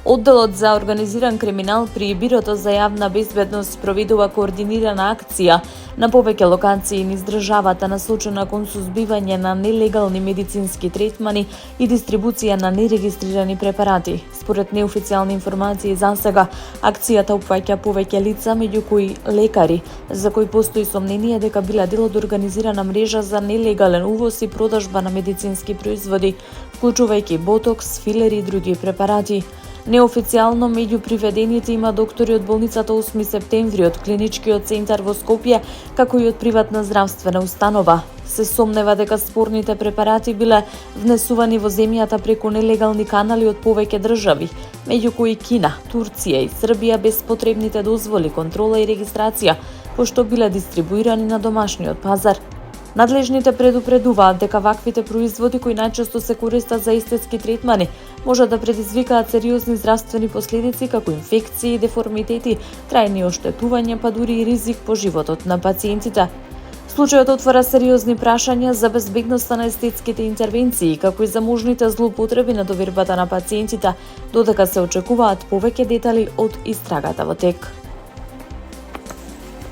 Одделот за организиран криминал при Бирото за јавна безбедност проведува координирана акција на повеќе локации низ државата насочена кон сузбивање на нелегални медицински третмани и дистрибуција на нерегистрирани препарати. Според неофицијални информации засега, акцијата опфаќа повеќе лица, меѓу кои лекари, за кои постои сомнение дека биле дел од организирана мрежа за нелегален увоз и продажба на медицински производи, вклучувајќи ботокс, филери и други препарати. Неофицијално меѓу приведените има доктори од болницата 8 септември, од клиничкиот центар во Скопје, како и од приватна здравствена установа. Се сомнева дека спорните препарати биле внесувани во земјата преку нелегални канали од повеќе држави, меѓу кои Кина, Турција и Србија без потребните дозволи, контрола и регистрација, пошто биле дистрибуирани на домашниот пазар. Надлежните предупредуваат дека ваквите производи кои најчесто се користат за естетски третмани може да предизвикаат сериозни здравствени последици како инфекции, деформитети, трајни оштетувања, па дури и ризик по животот на пациентите. Случајот отвора сериозни прашања за безбедноста на естетските интервенции, како и за можните злоупотреби на довербата на пациентите, додека се очекуваат повеќе детали од истрагата во тек.